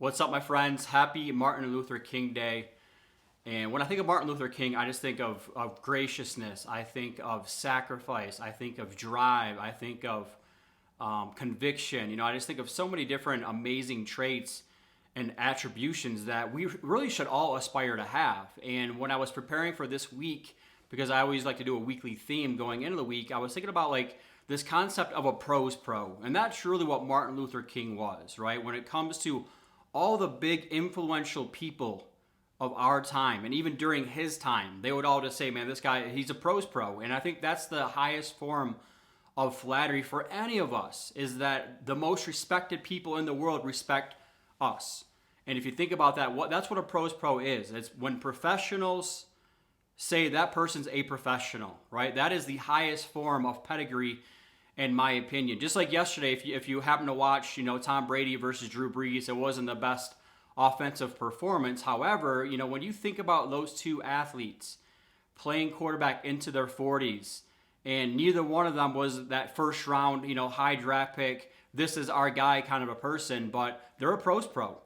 What's up, my friends? Happy Martin Luther King Day. And when I think of Martin Luther King, I just think of graciousness. I think of sacrifice. I think of drive. I think of conviction. I just think of so many different amazing traits and attributions that we really should all aspire to have. And when I was preparing for this week, because I always like to do a weekly theme going into the week, I was thinking about this concept of a pros pro. And that's really what Martin Luther King was, right? When it comes to all the big influential people of our time, and even during his time, they would all just say, man, this guy, he's a pros pro. And I think that's the highest form of flattery for any of us, is that the most respected people in the world respect us. And if you think about that, that's what a pros pro is. It's when professionals say that person's a professional, right? That is the highest form of pedigree, in my opinion. Just like yesterday, if you happen to watch, Tom Brady versus Drew Brees, it wasn't the best offensive performance. However, when you think about those two athletes playing quarterback into their 40s, and neither one of them was that first round, high draft pick, this is our guy kind of a person, but they're a pros pro.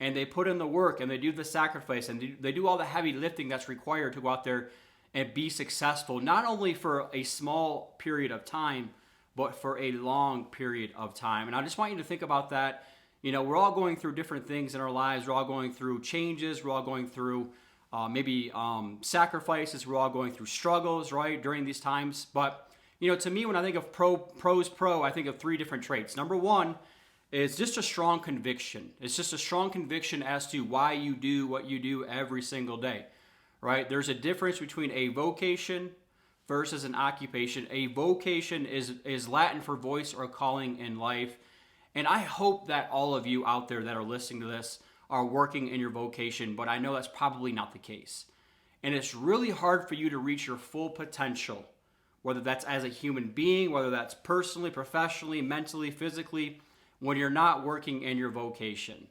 And they put in the work, and they do the sacrifice, and they do all the heavy lifting that's required to go out there and be successful, not only for a small period of time, but for a long period of time. And I just want you to think about that. We're all going through different things in our lives. We're all going through changes. We're all going through maybe sacrifices. We're all going through struggles, right, during these times. But, to me, when I think of pros pro, I think of three different traits. Number one is just a strong conviction. It's just a strong conviction as to why you do what you do every single day, right? There's a difference between a vocation versus an occupation. A vocation is Latin for voice or calling in life. And I hope that all of you out there that are listening to this are working in your vocation, but I know that's probably not the case. And it's really hard for you to reach your full potential, whether that's as a human being, whether that's personally, professionally, mentally, physically, when you're not working in your vocation,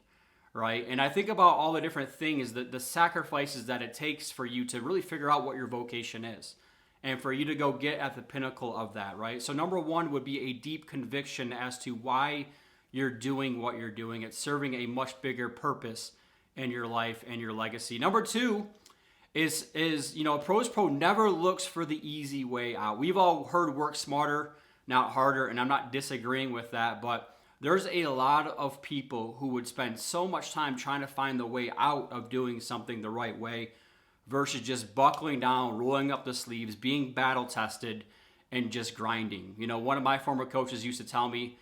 right? And I think about all the different things, the sacrifices that it takes for you to really figure out what your vocation is, and for you to go get at the pinnacle of that, right? So number one would be a deep conviction as to why you're doing what you're doing. It's serving a much bigger purpose in your life and your legacy. Number two is a pros pro never looks for the easy way out. We've all heard work smarter, not harder, and I'm not disagreeing with that, but there's a lot of people who would spend so much time trying to find the way out of doing something the right way versus just buckling down, rolling up the sleeves, being battle tested, and just grinding. One of my former coaches used to tell me,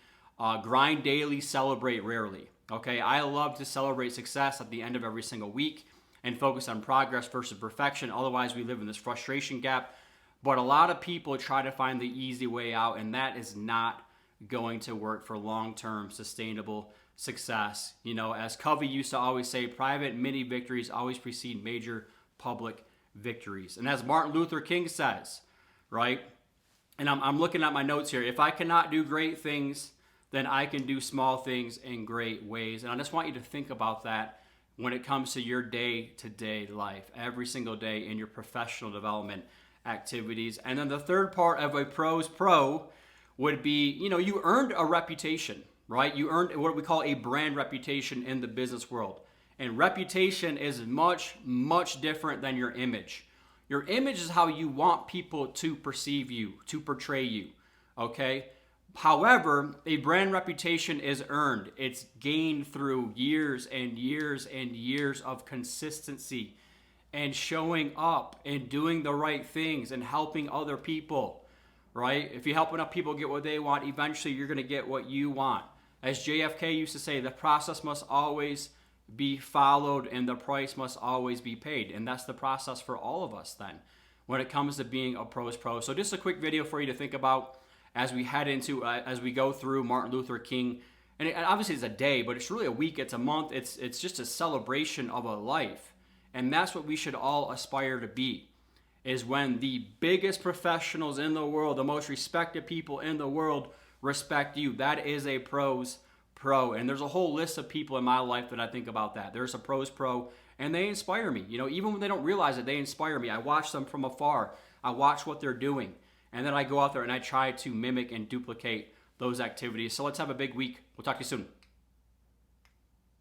grind daily, celebrate rarely. Okay, I love to celebrate success at the end of every single week and focus on progress versus perfection. Otherwise, we live in this frustration gap. But a lot of people try to find the easy way out, and that is not going to work for long-term sustainable success. As Covey used to always say, private mini victories always precede major public victories. And as Martin Luther King says, right, and I'm looking at my notes here, if I cannot do great things, then I can do small things in great ways. And I just want you to think about that when it comes to your day-to-day life, every single day in your professional development activities. And then the third part of a pros pro would be, you earned a reputation, right? You earned what we call a brand reputation in the business world. And reputation is much, much different than your image. Your image is how you want people to perceive you, to portray you, okay? However, a brand reputation is earned. It's gained through years and years and years of consistency and showing up and doing the right things and helping other people, right? If you help enough people get what they want, eventually you're going to get what you want. As JFK used to say, the process must always be followed and the price must always be paid. And that's the process for all of us then when it comes to being a pros pro. So just a quick video for you to think about as we head into, as we go through Martin Luther King. And obviously it's a day, but it's really a week, it's a month. It's just a celebration of a life. And that's what we should all aspire to be, is when the biggest professionals in the world, the most respected people in the world respect you. That is a pros pro. And there's a whole list of people in my life that I think about that. There's a pros pro, and they inspire me. Even when they don't realize it, they inspire me. I watch them from afar. I watch what they're doing. And then I go out there and I try to mimic and duplicate those activities. So let's have a big week. We'll talk to you soon.